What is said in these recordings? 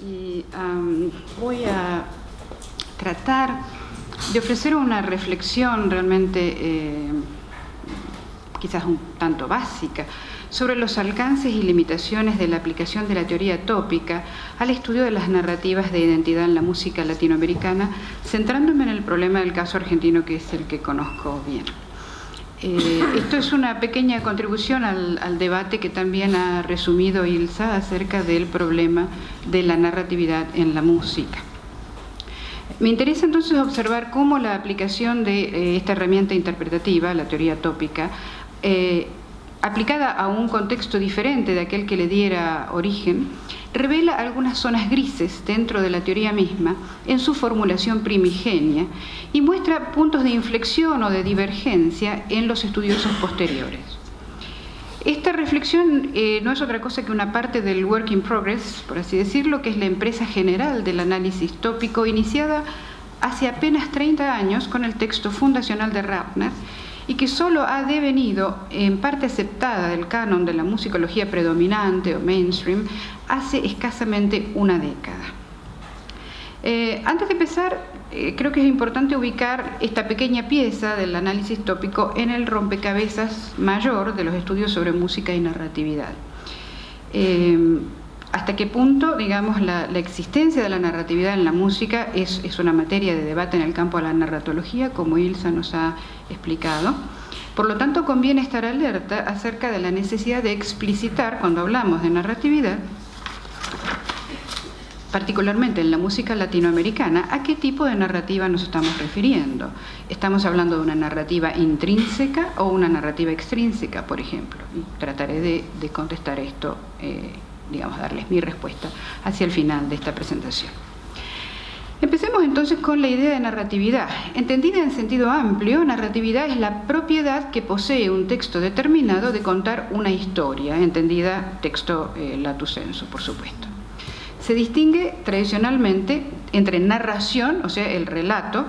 y voy a tratar de ofrecer una reflexión realmente quizás un tanto básica sobre los alcances y limitaciones de la aplicación de la teoría tópica al estudio de las narrativas de identidad en la música latinoamericana, centrándome en el problema del caso argentino, que es el que conozco bien. Esto es una pequeña contribución al debate que también ha resumido Ilsa acerca del problema de la narratividad en la música. Me interesa entonces observar cómo la aplicación de esta herramienta interpretativa, la teoría tópica, aplicada a un contexto diferente de aquel que le diera origen, revela algunas zonas grises dentro de la teoría misma en su formulación primigenia y muestra puntos de inflexión o de divergencia en los estudiosos posteriores. Esta reflexión no es otra cosa que una parte del work in progress, por así decirlo, que es la empresa general del análisis tópico iniciada hace apenas 30 años con el texto fundacional de Rappner, y que solo ha devenido en parte aceptada del canon de la musicología predominante o mainstream hace escasamente una década. Antes de empezar, creo que es importante ubicar esta pequeña pieza del análisis tópico en el rompecabezas mayor de los estudios sobre música y narratividad. Hasta qué punto, digamos, la existencia de la narratividad en la música es una materia de debate en el campo de la narratología, como Ilsa nos ha explicado. Por lo tanto, conviene estar alerta acerca de la necesidad de explicitar, cuando hablamos de narratividad, particularmente en la música latinoamericana, a qué tipo de narrativa nos estamos refiriendo. ¿Estamos hablando de una narrativa intrínseca o una narrativa extrínseca, por ejemplo? Y trataré de contestar esto, digamos, darles mi respuesta hacia el final de esta presentación. Empecemos entonces con la idea de narratividad. Entendida en sentido amplio, narratividad es la propiedad que posee un texto determinado de contar una historia, entendida texto lato sensu, por supuesto. Se distingue tradicionalmente entre narración, o sea, el relato,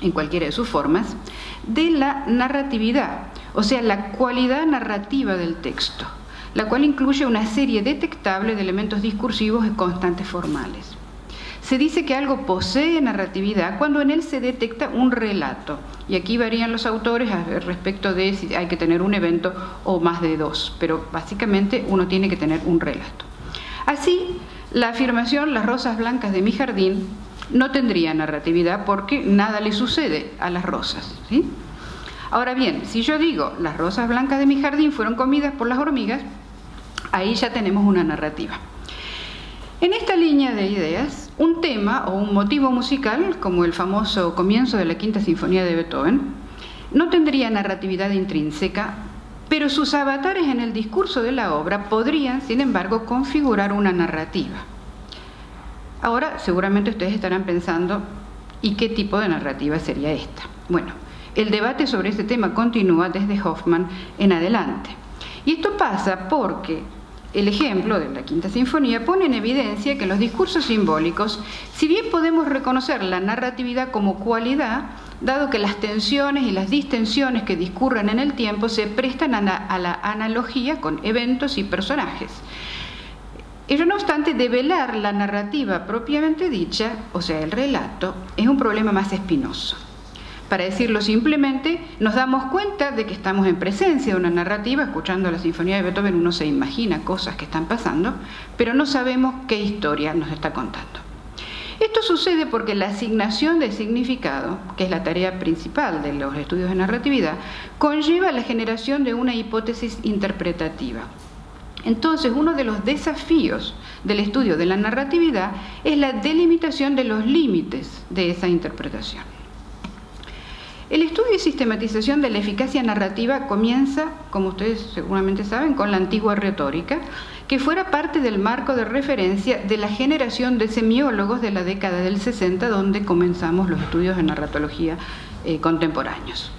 en cualquiera de sus formas, de la narratividad, o sea, la cualidad narrativa del texto, la cual incluye una serie detectable de elementos discursivos y constantes formales. Se dice que algo posee narratividad cuando en él se detecta un relato, y aquí varían los autores respecto de si hay que tener un evento o más de dos, pero básicamente uno tiene que tener un relato. Así, la afirmación "las rosas blancas de mi jardín" no tendría narratividad porque nada le sucede a las rosas, ¿sí? Ahora bien, si yo digo "las rosas blancas de mi jardín fueron comidas por las hormigas", ahí ya tenemos una narrativa. En esta línea de ideas, un tema o un motivo musical, como el famoso comienzo de la Quinta Sinfonía de Beethoven, no tendría narratividad intrínseca, pero sus avatares en el discurso de la obra podrían, sin embargo, configurar una narrativa. Ahora, seguramente ustedes estarán pensando, ¿y qué tipo de narrativa sería esta? Bueno, el debate sobre este tema continúa desde Hofmann en adelante. Y esto pasa porque el ejemplo de la Quinta Sinfonía pone en evidencia que en los discursos simbólicos, si bien podemos reconocer la narratividad como cualidad, dado que las tensiones y las distensiones que discurren en el tiempo se prestan a la analogía con eventos y personajes. Ello no obstante, develar la narrativa propiamente dicha, o sea, el relato, es un problema más espinoso. Para decirlo simplemente, nos damos cuenta de que estamos en presencia de una narrativa. Escuchando la Sinfonía de Beethoven uno se imagina cosas que están pasando, pero no sabemos qué historia nos está contando. Esto sucede porque la asignación de significado, que es la tarea principal de los estudios de narratividad, conlleva la generación de una hipótesis interpretativa. Entonces, uno de los desafíos del estudio de la narratividad es la delimitación de los límites de esa interpretación. El estudio y sistematización de la eficacia narrativa comienza, como ustedes seguramente saben, con la antigua retórica, que fuera parte del marco de referencia de la generación de semiólogos de la década del 60, donde comenzamos los estudios de narratología contemporáneos.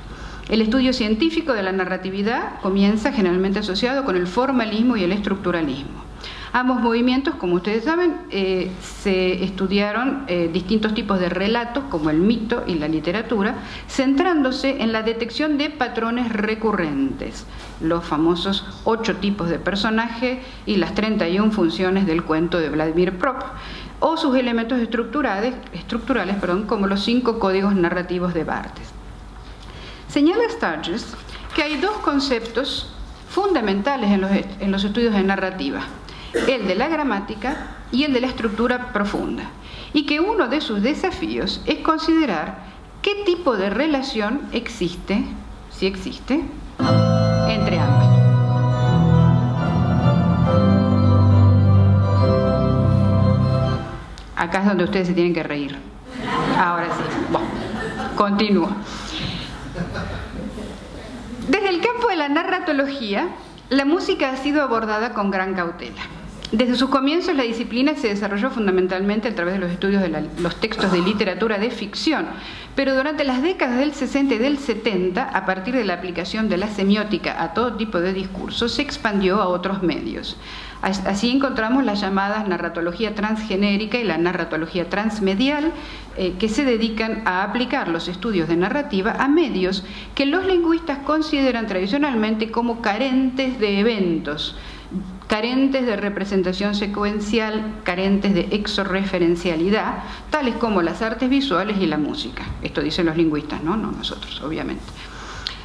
El estudio científico de la narratividad comienza generalmente asociado con el formalismo y el estructuralismo. Ambos movimientos, como ustedes saben, se estudiaron distintos tipos de relatos, como el mito y la literatura, centrándose en la detección de patrones recurrentes, los famosos 8 tipos de personaje y las 31 funciones del cuento de Vladimir Prop, o sus elementos estructurales, como los 5 códigos narrativos de Barthes. Señala Sturges que hay 2 conceptos fundamentales en los estudios de narrativa, el de la gramática y el de la estructura profunda, y que uno de sus desafíos es considerar qué tipo de relación existe, si existe, entre ambas. Acá es donde ustedes se tienen que reír. Ahora sí, bueno, continúo. Desde el campo de la narratología, la música ha sido abordada con gran cautela. Desde sus comienzos, la disciplina se desarrolló fundamentalmente a través de los estudios de los textos de literatura de ficción, pero durante las décadas del 60 y del 70, a partir de la aplicación de la semiótica a todo tipo de discursos, se expandió a otros medios. Así encontramos las llamadas narratología transgenérica y la narratología transmedial, que se dedican a aplicar los estudios de narrativa a medios que los lingüistas consideran tradicionalmente como carentes de eventos, carentes de representación secuencial, carentes de exorreferencialidad, tales como las artes visuales y la música. Esto dicen los lingüistas, no nosotros, obviamente.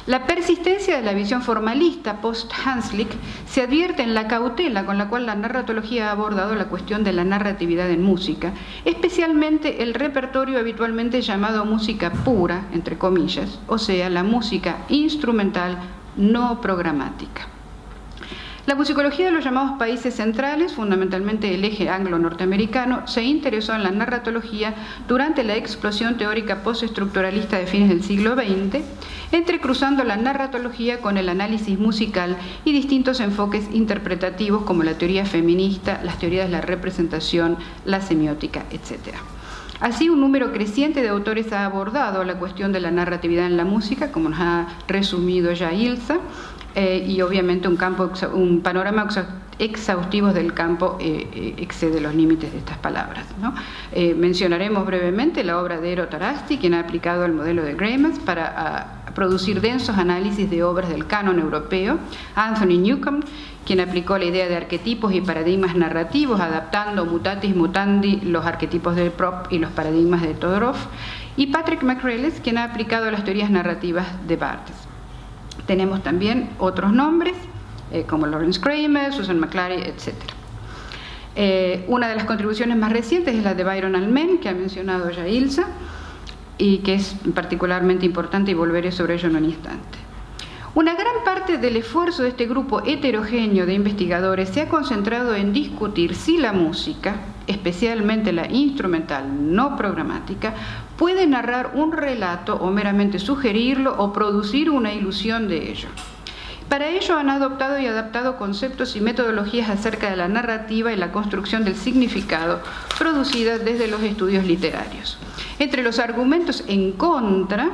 La persistencia de la visión formalista post-Hanslick se advierte en la cautela con la cual la narratología ha abordado la cuestión de la narratividad en música, especialmente el repertorio habitualmente llamado música pura, entre comillas, o sea, la música instrumental no programática. La musicología de los llamados países centrales, fundamentalmente el eje anglo-norteamericano, se interesó en la narratología durante la explosión teórica postestructuralista de fines del siglo XX, entrecruzando la narratología con el análisis musical y distintos enfoques interpretativos como la teoría feminista, las teorías de la representación, la semiótica, etc. Así, un número creciente de autores ha abordado la cuestión de la narratividad en la música, como nos ha resumido ya Ilsa, y obviamente un panorama exhaustivo del campo excede los límites de estas palabras, ¿no? Mencionaremos brevemente la obra de Eero Tarasti, quien ha aplicado el modelo de Greimas para producir densos análisis de obras del canon europeo, Anthony Newcomb, quien aplicó la idea de arquetipos y paradigmas narrativos, adaptando mutatis mutandi los arquetipos de Prop y los paradigmas de Todorov, y Patrick McReles, quien ha aplicado las teorías narrativas de Barthes. Tenemos también otros nombres, como Lawrence Kramer, Susan McClary, etc. Una de las contribuciones más recientes es la de Byron Almen, que ha mencionado ya Ilsa, y que es particularmente importante, y volveré sobre ello en un instante. Una gran parte del esfuerzo de este grupo heterogéneo de investigadores se ha concentrado en discutir si la música, especialmente la instrumental no programática, puede narrar un relato o meramente sugerirlo o producir una ilusión de ello. Para ello han adoptado y adaptado conceptos y metodologías acerca de la narrativa y la construcción del significado producidas desde los estudios literarios. Entre los argumentos en contra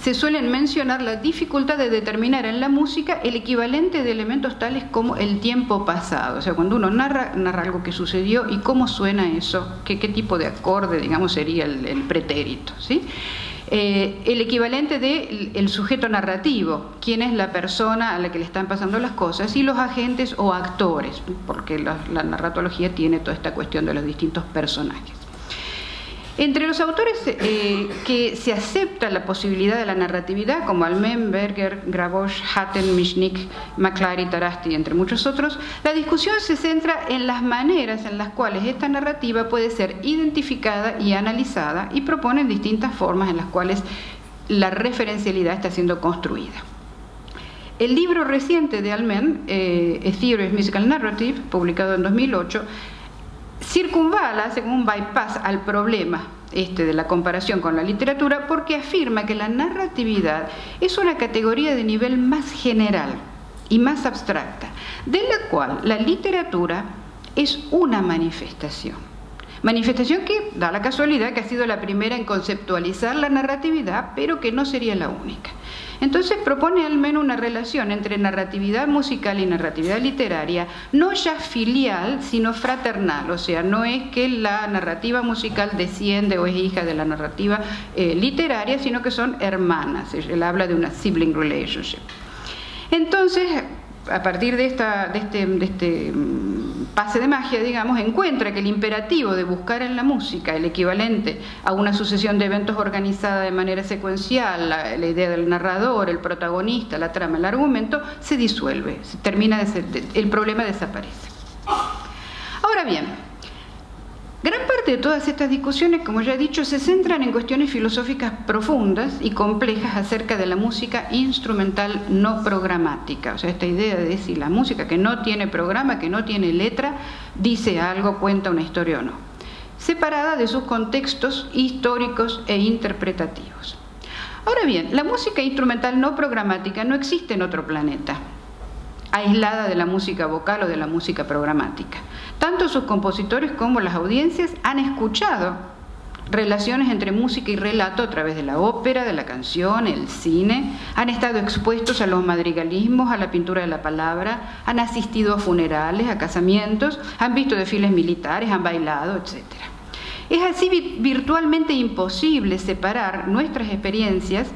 se suelen mencionar la dificultad de determinar en la música el equivalente de elementos tales como el tiempo pasado. O sea, cuando uno narra algo que sucedió y cómo suena eso, qué tipo de acorde, digamos, sería el pretérito, ¿sí? El equivalente del sujeto narrativo, quién es la persona a la que le están pasando las cosas, y los agentes o actores, porque la narratología tiene toda esta cuestión de los distintos personajes. Entre los autores que se acepta la posibilidad de la narratividad, como Almen, Berger, Grabosch, Hatten, Michnik, McClary, Tarasti, entre muchos otros, la discusión se centra en las maneras en las cuales esta narrativa puede ser identificada y analizada, y proponen distintas formas en las cuales la referencialidad está siendo construida. El libro reciente de Almen, A Theory of Musical Narrative, publicado en 2008, circunvala, hace como un bypass al problema de la comparación con la literatura, porque afirma que la narratividad es una categoría de nivel más general y más abstracta, de la cual la literatura es una manifestación que da la casualidad que ha sido la primera en conceptualizar la narratividad, pero que no sería la única. Entonces propone al menos una relación entre narratividad musical y narratividad literaria, no ya filial, sino fraternal, o sea, no es que la narrativa musical desciende o es hija de la narrativa literaria, sino que son hermanas. Él habla de una sibling relationship. Entonces, a partir de este pase de magia, digamos, encuentra que el imperativo de buscar en la música el equivalente a una sucesión de eventos organizada de manera secuencial, la idea del narrador, el protagonista, la trama, el argumento, se disuelve, el problema desaparece. Ahora bien, gran parte de todas estas discusiones, como ya he dicho, se centran en cuestiones filosóficas profundas y complejas acerca de la música instrumental no programática. O sea, esta idea de si la música que no tiene programa, que no tiene letra, dice algo, cuenta una historia o no, separada de sus contextos históricos e interpretativos. Ahora bien, la música instrumental no programática no existe en otro planeta, aislada de la música vocal o de la música programática. Tanto sus compositores como las audiencias han escuchado relaciones entre música y relato a través de la ópera, de la canción, el cine, han estado expuestos a los madrigalismos, a la pintura de la palabra, han asistido a funerales, a casamientos, han visto desfiles militares, han bailado, etc. Es así virtualmente imposible separar nuestras experiencias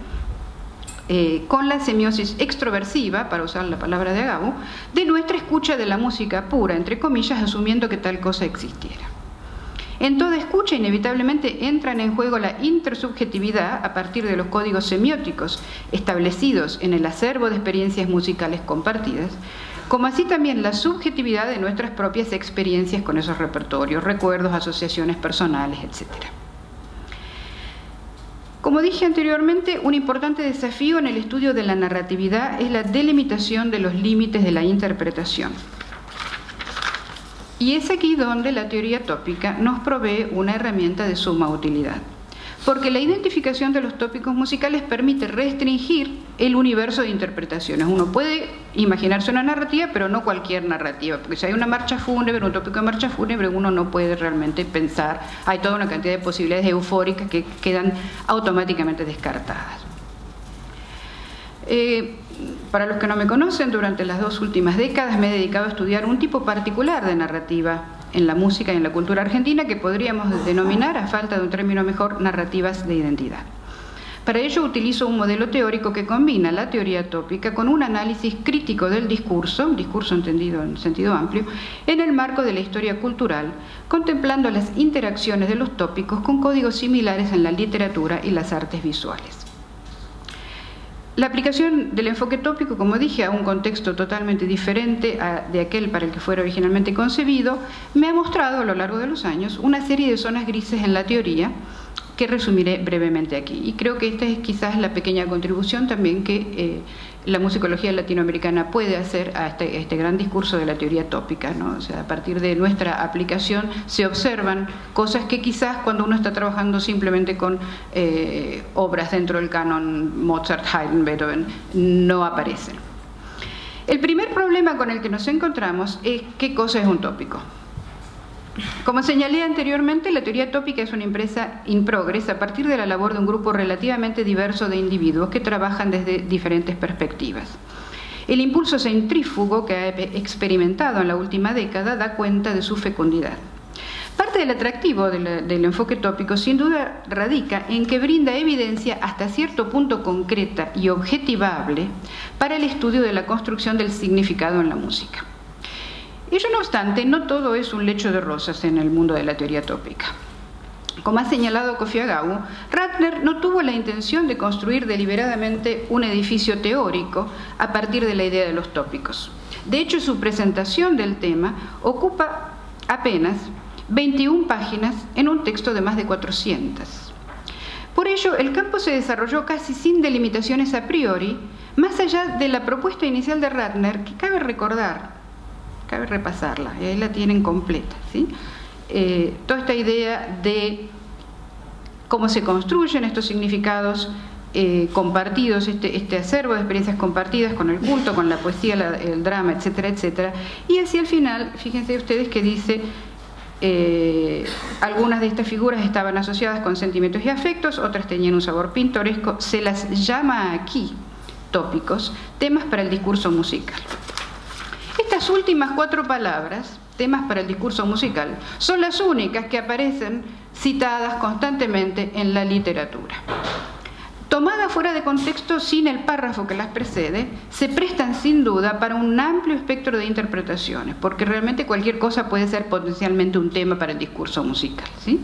con la semiosis extroversiva, para usar la palabra de Agabu, de nuestra escucha de la música pura, entre comillas, asumiendo que tal cosa existiera. En toda escucha inevitablemente entran en juego la intersubjetividad a partir de los códigos semióticos establecidos en el acervo de experiencias musicales compartidas, como así también la subjetividad de nuestras propias experiencias con esos repertorios, recuerdos, asociaciones personales, etc. Como dije anteriormente, un importante desafío en el estudio de la narratividad es la delimitación de los límites de la interpretación. Y es aquí donde la teoría tópica nos provee una herramienta de suma utilidad, porque la identificación de los tópicos musicales permite restringir el universo de interpretaciones. Uno puede imaginarse una narrativa, pero no cualquier narrativa, porque si hay una marcha fúnebre, un tópico de marcha fúnebre, uno no puede realmente pensar, hay toda una cantidad de posibilidades eufóricas que quedan automáticamente descartadas. Para los que no me conocen, durante las 2 últimas décadas me he dedicado a estudiar un tipo particular de narrativa en la música y en la cultura argentina que podríamos denominar, a falta de un término mejor, narrativas de identidad. Para ello utilizo un modelo teórico que combina la teoría tópica con un análisis crítico del discurso entendido en sentido amplio, en el marco de la historia cultural, contemplando las interacciones de los tópicos con códigos similares en la literatura y las artes visuales. La aplicación del enfoque tópico, como dije, a un contexto totalmente diferente de aquel para el que fuera originalmente concebido, me ha mostrado a lo largo de los años una serie de zonas grises en la teoría que resumiré brevemente aquí. Y creo que esta es quizás la pequeña contribución también que la musicología latinoamericana puede hacer a este gran discurso de la teoría tópica, ¿no? O sea, a partir de nuestra aplicación se observan cosas que quizás cuando uno está trabajando simplemente con obras dentro del canon Mozart, Haydn, Beethoven, no aparecen. El primer problema con el que nos encontramos es qué cosa es un tópico. Como señalé anteriormente, la teoría tópica es una empresa in progress a partir de la labor de un grupo relativamente diverso de individuos que trabajan desde diferentes perspectivas. El impulso centrífugo que ha experimentado en la última década da cuenta de su fecundidad. Parte del atractivo del enfoque tópico sin duda radica en que brinda evidencia hasta cierto punto concreta y objetivable para el estudio de la construcción del significado en la música. Ello no obstante, no todo es un lecho de rosas en el mundo de la teoría tópica. Como ha señalado Kofi Agabu, Ratner no tuvo la intención de construir deliberadamente un edificio teórico a partir de la idea de los tópicos. De hecho, su presentación del tema ocupa apenas 21 páginas en un texto de más de 400. Por ello, el campo se desarrolló casi sin delimitaciones a priori, más allá de la propuesta inicial de Ratner, que cabe repasarla, y ahí la tienen completa, ¿sí? Toda esta idea de cómo se construyen estos significados compartidos, este acervo de experiencias compartidas con el culto, con la poesía, el drama, etcétera, etcétera. Y hacia el final, fíjense ustedes que dice, algunas de estas figuras estaban asociadas con sentimientos y afectos, otras tenían un sabor pintoresco, se las llama aquí tópicos, temas para el discurso musical. Estas últimas 4 palabras, temas para el discurso musical, son las únicas que aparecen citadas constantemente en la literatura. Tomadas fuera de contexto, sin el párrafo que las precede, se prestan sin duda para un amplio espectro de interpretaciones, porque realmente cualquier cosa puede ser potencialmente un tema para el discurso musical, ¿sí?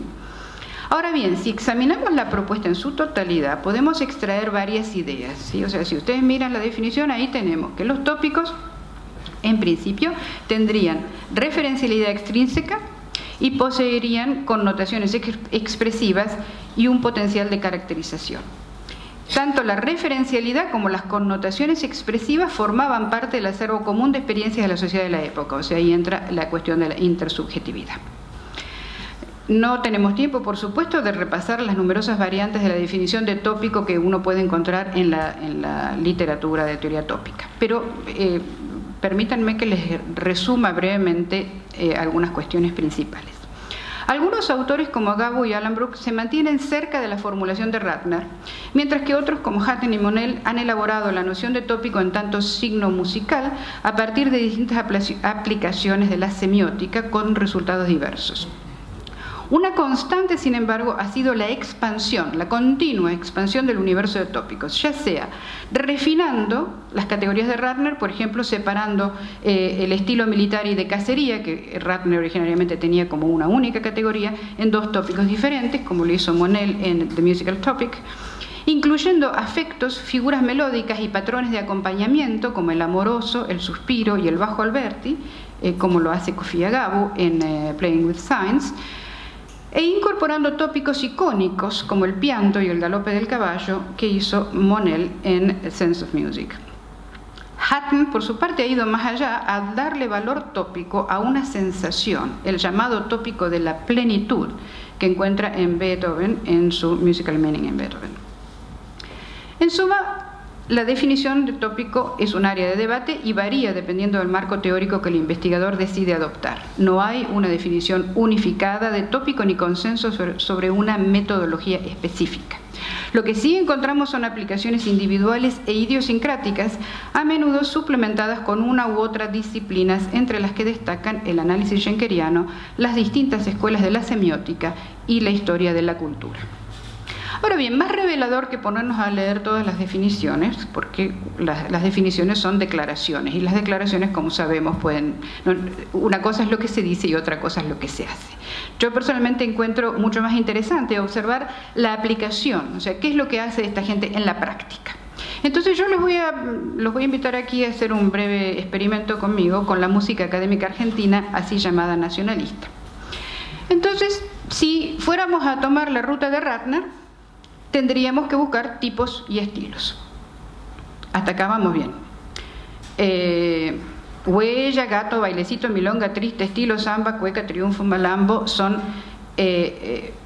Ahora bien, si examinamos la propuesta en su totalidad, podemos extraer varias ideas, ¿sí? O sea, si ustedes miran la definición, ahí tenemos que los tópicos, en principio, tendrían referencialidad extrínseca y poseerían connotaciones expresivas y un potencial de caracterización. Tanto la referencialidad como las connotaciones expresivas formaban parte del acervo común de experiencias de la sociedad de la época, o sea, ahí entra la cuestión de la intersubjetividad. No tenemos tiempo, por supuesto, de repasar las numerosas variantes de la definición de tópico que uno puede encontrar en la literatura de teoría tópica, pero permítanme que les resuma brevemente algunas cuestiones principales. Algunos autores como Gabo y Allenbrook se mantienen cerca de la formulación de Ratner, mientras que otros como Hatten y Monell han elaborado la noción de tópico en tanto signo musical a partir de distintas aplicaciones de la semiótica con resultados diversos. Una constante, sin embargo, ha sido la expansión, la continua expansión del universo de tópicos, ya sea refinando las categorías de Ratner, por ejemplo, separando el estilo militar y de cacería, que Ratner originariamente tenía como una única categoría, en 2 tópicos diferentes, como lo hizo Monell en The Musical Topic, incluyendo afectos, figuras melódicas y patrones de acompañamiento, como el amoroso, el suspiro y el bajo Alberti, como lo hace Kofi Agabu en Playing with Signs, e incorporando tópicos icónicos como el pianto y el galope del caballo que hizo Monell en Sense of Music. Hatten, por su parte, ha ido más allá al darle valor tópico a una sensación, el llamado tópico de la plenitud, que encuentra en Beethoven en su Musical Meaning in Beethoven. En suma, la definición de tópico es un área de debate y varía dependiendo del marco teórico que el investigador decide adoptar. No hay una definición unificada de tópico ni consenso sobre una metodología específica. Lo que sí encontramos son aplicaciones individuales e idiosincráticas, a menudo suplementadas con una u otra disciplinas, entre las que destacan el análisis schenkeriano, las distintas escuelas de la semiótica y la historia de la cultura. Ahora bien, más revelador que ponernos a leer todas las definiciones, porque las definiciones son declaraciones, y las declaraciones, como sabemos, una cosa es lo que se dice y otra cosa es lo que se hace. Yo personalmente encuentro mucho más interesante observar la aplicación, o sea, qué es lo que hace esta gente en la práctica. Entonces yo los voy a invitar aquí a hacer un breve experimento conmigo con la música académica argentina, así llamada nacionalista. Entonces, si fuéramos a tomar la ruta de Ratner, tendríamos que buscar tipos y estilos. Hasta acá vamos bien. Huella, gato, bailecito, milonga, triste, estilo, samba, cueca, triunfo, malambo son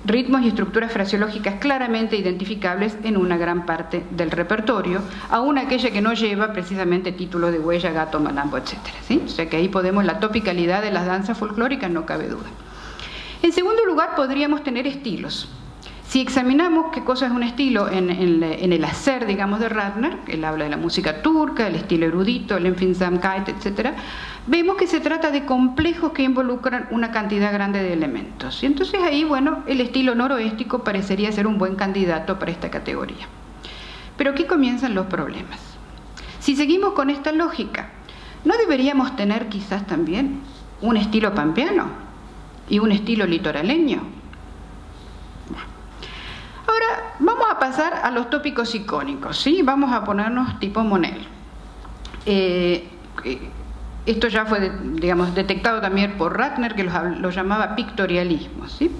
ritmos y estructuras fraseológicas claramente identificables en una gran parte del repertorio, aún aquella que no lleva precisamente título de huella, gato, malambo, etc. ¿Sí? O sea que ahí la topicalidad de las danzas folclóricas no cabe duda. En segundo lugar, podríamos tener estilos. Si examinamos qué cosa es un estilo en el hacer, digamos, de Ratner, él habla de la música turca, el estilo erudito, el Empfindsamkeit, etc., vemos que se trata de complejos que involucran una cantidad grande de elementos. Y entonces ahí, bueno, el estilo noroéstico parecería ser un buen candidato para esta categoría. Pero aquí comienzan los problemas. Si seguimos con esta lógica, ¿no deberíamos tener quizás también un estilo pampeano y un estilo litoraleño? Ahora vamos a pasar a los tópicos icónicos, ¿sí? Vamos a ponernos tipo Monell. Esto ya fue, digamos, detectado también por Ratner, que lo llamaba pictorialismo, ¿sí?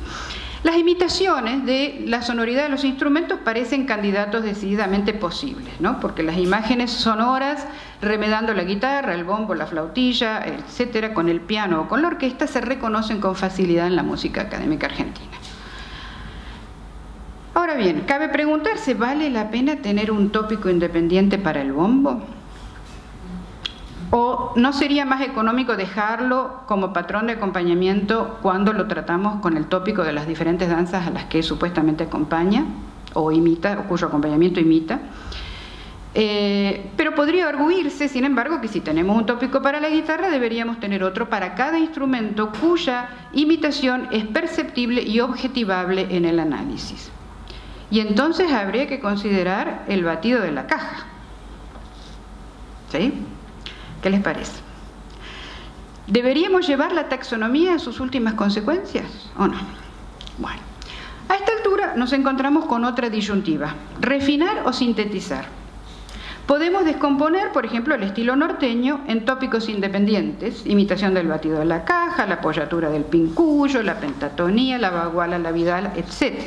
Las imitaciones de la sonoridad de los instrumentos parecen candidatos decididamente posibles, ¿no? Porque las imágenes sonoras, remedando la guitarra, el bombo, la flautilla, etcétera, con el piano o con la orquesta, se reconocen con facilidad en la música académica argentina. Ahora bien, cabe preguntarse, ¿vale la pena tener un tópico independiente para el bombo? ¿O no sería más económico dejarlo como patrón de acompañamiento cuando lo tratamos con el tópico de las diferentes danzas a las que supuestamente acompaña o imita, o cuyo acompañamiento imita? Pero podría arguirse, sin embargo, que si tenemos un tópico para la guitarra, deberíamos tener otro para cada instrumento cuya imitación es perceptible y objetivable en el análisis. Y entonces habría que considerar el batido de la caja. ¿Sí? ¿Qué les parece? ¿Deberíamos llevar la taxonomía a sus últimas consecuencias o no? Bueno, a esta altura nos encontramos con otra disyuntiva: refinar o sintetizar. Podemos descomponer, por ejemplo, el estilo norteño en tópicos independientes: imitación del batido de la caja, la apoyatura del pincullo, la pentatonía, la baguala, la vidala, etc.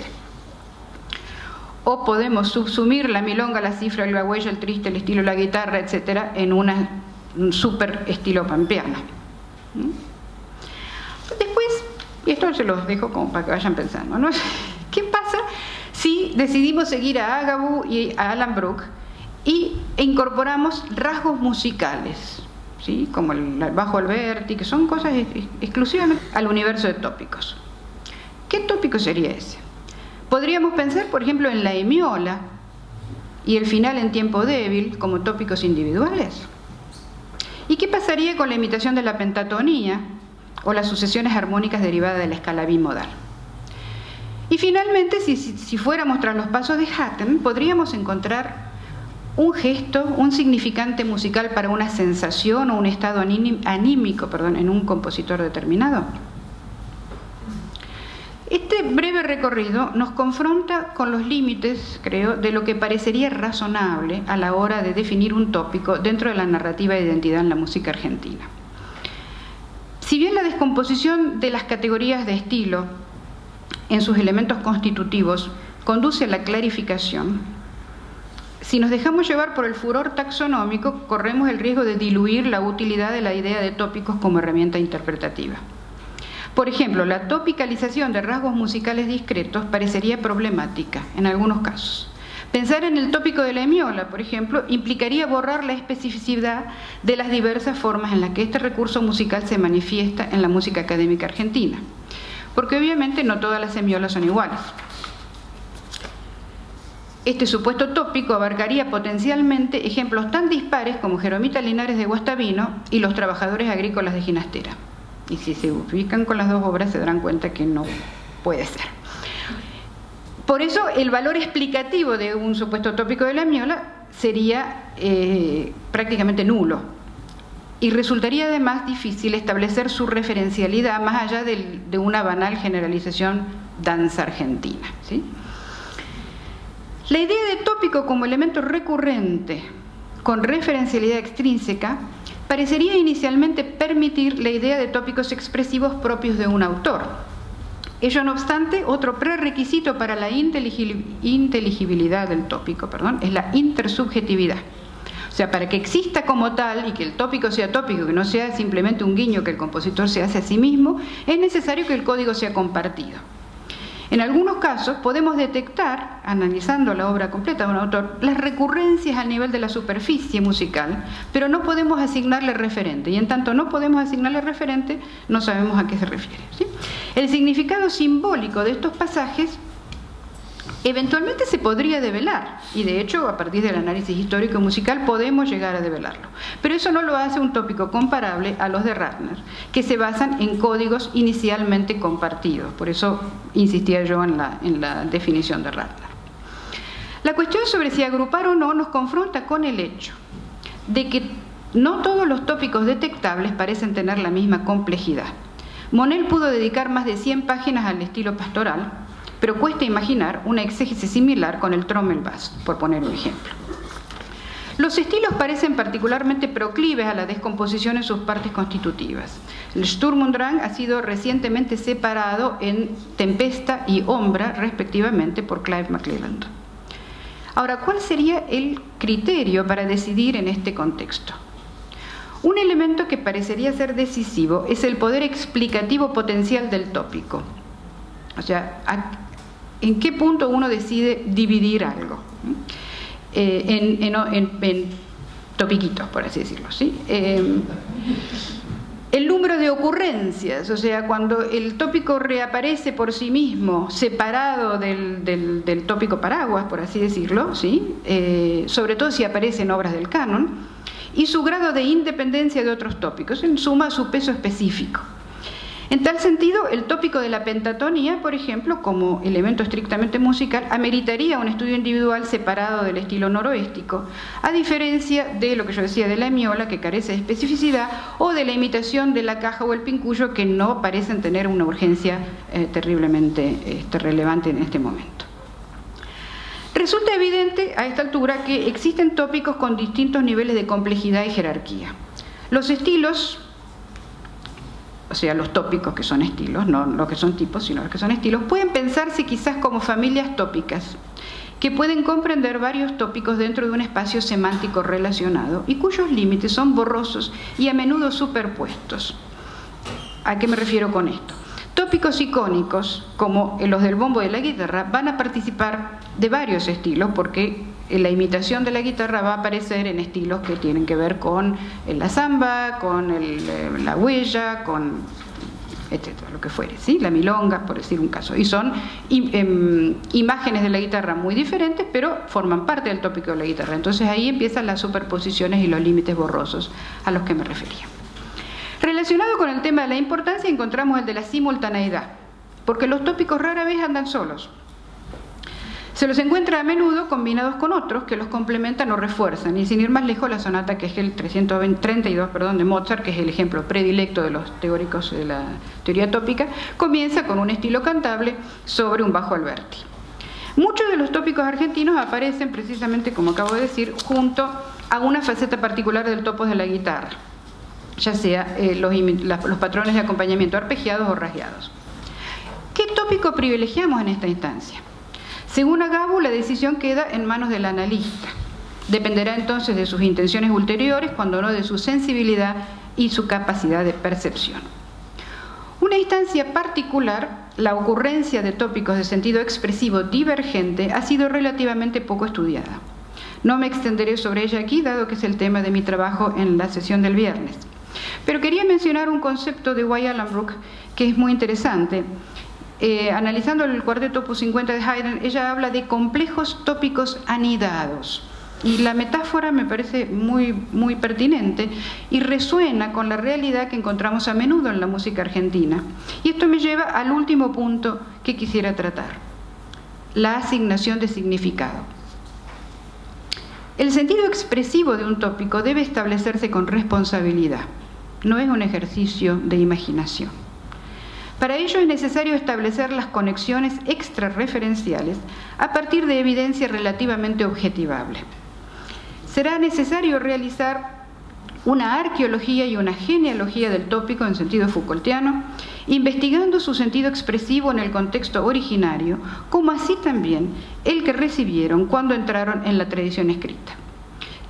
O podemos subsumir la milonga, la cifra, el bagüello, el triste, el estilo, la guitarra, etc. en un super estilo pampeano. Después, y esto se los dejo como para que vayan pensando, ¿no? ¿Qué pasa si decidimos seguir a Agabou y a Alan Brooke e incorporamos rasgos musicales, ¿sí? Como el bajo Alberti, que son cosas exclusivamente al universo de tópicos? ¿Qué tópico sería ese? Podríamos pensar, por ejemplo, en la hemiola y el final en tiempo débil como tópicos individuales. ¿Y qué pasaría con la imitación de la pentatonía o las sucesiones armónicas derivadas de la escala bimodal? Y finalmente, si fuéramos tras los pasos de Hatten, podríamos encontrar un gesto, un significante musical para una sensación o un estado anímico, en un compositor determinado. Este breve recorrido nos confronta con los límites, creo, de lo que parecería razonable a la hora de definir un tópico dentro de la narrativa de identidad en la música argentina. Si bien la descomposición de las categorías de estilo en sus elementos constitutivos conduce a la clarificación, si nos dejamos llevar por el furor taxonómico, corremos el riesgo de diluir la utilidad de la idea de tópicos como herramienta interpretativa. Por ejemplo, la topicalización de rasgos musicales discretos parecería problemática en algunos casos. Pensar en el tópico de la hemiola, por ejemplo, implicaría borrar la especificidad de las diversas formas en las que este recurso musical se manifiesta en la música académica argentina, porque obviamente no todas las hemiolas son iguales. Este supuesto tópico abarcaría potencialmente ejemplos tan dispares como Jeromita Linares de Guastavino y Los trabajadores agrícolas de Ginastera. Y si se ubican con las dos obras se darán cuenta que no puede ser. Por eso el valor explicativo de un supuesto tópico de la hemiola sería prácticamente nulo. Y resultaría además difícil establecer su referencialidad más allá de una banal generalización danza argentina, ¿sí? La idea de tópico como elemento recurrente con referencialidad extrínseca parecería inicialmente permitir la idea de tópicos expresivos propios de un autor. Ello no obstante, otro prerequisito para la inteligibilidad del tópico, es la intersubjetividad. O sea, para que exista como tal y que el tópico sea tópico, que no sea simplemente un guiño que el compositor se hace a sí mismo, es necesario que el código sea compartido. En algunos casos podemos detectar, analizando la obra completa de un autor, las recurrencias al nivel de la superficie musical, pero no podemos asignarle referente, y en tanto no podemos asignarle referente, no sabemos a qué se refiere, ¿sí? El significado simbólico de estos pasajes eventualmente se podría develar, y de hecho a partir del análisis histórico y musical podemos llegar a develarlo, pero eso no lo hace un tópico comparable a los de Ratner, que se basan en códigos inicialmente compartidos. Por eso insistía yo en la definición de Ratner. La cuestión sobre si agrupar o no nos confronta con el hecho de que no todos los tópicos detectables parecen tener la misma complejidad. Monel pudo dedicar más de 100 páginas al estilo pastoral, pero cuesta imaginar una exégesis similar con el Trommelbass, por poner un ejemplo. Los estilos parecen particularmente proclives a la descomposición en sus partes constitutivas. El Sturm und Drang ha sido recientemente separado en Tempesta y Ombra, respectivamente, por Clive MacLelland. Ahora, ¿cuál sería el criterio para decidir en este contexto? Un elemento que parecería ser decisivo es el poder explicativo potencial del tópico. O sea, ¿en qué punto uno decide dividir algo? En topiquitos, por así decirlo, ¿sí? El número de ocurrencias, o sea, cuando el tópico reaparece por sí mismo, separado del tópico paraguas, por así decirlo, ¿sí? Sobre todo si aparece en obras del canon, y su grado de independencia de otros tópicos, en suma su peso específico. En tal sentido, el tópico de la pentatonía, por ejemplo, como elemento estrictamente musical, ameritaría un estudio individual separado del estilo noroéstico, a diferencia de lo que yo decía de la hemiola, que carece de especificidad, o de la imitación de la caja o el pincullo, que no parecen tener una urgencia terriblemente relevante en este momento. Resulta evidente a esta altura que existen tópicos con distintos niveles de complejidad y jerarquía. Los estilos, o sea, los tópicos que son estilos, no los que son tipos, sino los que son estilos, pueden pensarse quizás como familias tópicas, que pueden comprender varios tópicos dentro de un espacio semántico relacionado y cuyos límites son borrosos y a menudo superpuestos. ¿A qué me refiero con esto? Tópicos icónicos, como los del bombo y de la guitarra, van a participar de varios estilos, porque la imitación de la guitarra va a aparecer en estilos que tienen que ver con la samba, con la huella, con etcétera, lo que fuere, ¿sí? La milonga, por decir un caso. Y son imágenes de la guitarra muy diferentes, pero forman parte del tópico de la guitarra. Entonces ahí empiezan las superposiciones y los límites borrosos a los que me refería. Relacionado con el tema de la importancia, encontramos el de la simultaneidad, porque los tópicos rara vez andan solos. Se los encuentra a menudo combinados con otros que los complementan o refuerzan, y sin ir más lejos, la sonata que es el 332 de Mozart, que es el ejemplo predilecto de los teóricos de la teoría tópica, comienza con un estilo cantable sobre un bajo Alberti. Muchos de los tópicos argentinos aparecen precisamente, como acabo de decir, junto a una faceta particular del topos de la guitarra, ya sea los patrones de acompañamiento arpegiados o rasgueados. ¿Qué tópico privilegiamos en esta instancia? Según Agabu, la decisión queda en manos del analista. Dependerá entonces de sus intenciones ulteriores, cuando no de su sensibilidad y su capacidad de percepción. Una instancia particular, la ocurrencia de tópicos de sentido expresivo divergente, ha sido relativamente poco estudiada. No me extenderé sobre ella aquí, dado que es el tema de mi trabajo en la sesión del viernes. Pero quería mencionar un concepto de Guy Allenbrook que es muy interesante. Analizando el cuarteto opus 50 de Haydn, ella habla de complejos tópicos anidados. Y la metáfora me parece muy pertinente y resuena con la realidad que encontramos a menudo en la música argentina. Y esto me lleva al último punto que quisiera tratar: la asignación de significado. El sentido expresivo de un tópico debe establecerse con responsabilidad. No es un ejercicio de imaginación. Para ello es necesario establecer las conexiones extrarreferenciales a partir de evidencia relativamente objetivable. Será necesario realizar una arqueología y una genealogía del tópico en sentido Foucaultiano, investigando su sentido expresivo en el contexto originario, como así también el que recibieron cuando entraron en la tradición escrita.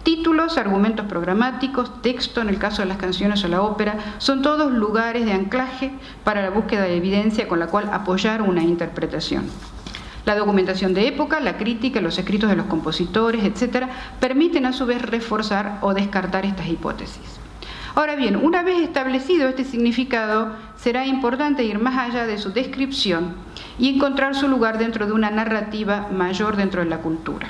Títulos, argumentos programáticos, texto, en el caso de las canciones o la ópera, son todos lugares de anclaje para la búsqueda de evidencia con la cual apoyar una interpretación. La documentación de época, la crítica, los escritos de los compositores, etc., permiten a su vez reforzar o descartar estas hipótesis. Ahora bien, una vez establecido este significado, será importante ir más allá de su descripción y encontrar su lugar dentro de una narrativa mayor dentro de la cultura.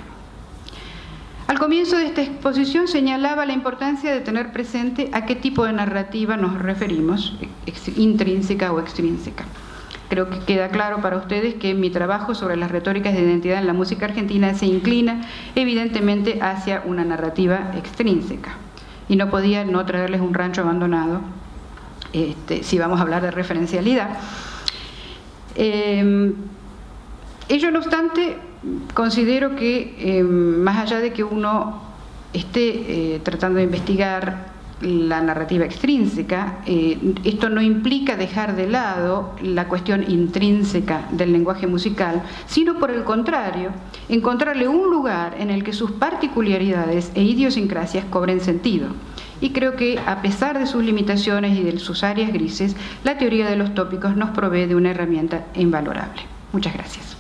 Al comienzo de esta exposición señalaba la importancia de tener presente a qué tipo de narrativa nos referimos, intrínseca o extrínseca. Creo que queda claro para ustedes que mi trabajo sobre las retóricas de identidad en la música argentina se inclina evidentemente hacia una narrativa extrínseca. Y no podía no traerles un rancho abandonado, si vamos a hablar de referencialidad. Ello no obstante, considero que más allá de que uno esté tratando de investigar la narrativa extrínseca, esto no implica dejar de lado la cuestión intrínseca del lenguaje musical, sino por el contrario, encontrarle un lugar en el que sus particularidades e idiosincrasias cobren sentido. Y creo que, a pesar de sus limitaciones y de sus áreas grises, la teoría de los tópicos nos provee de una herramienta invalorable. Muchas gracias.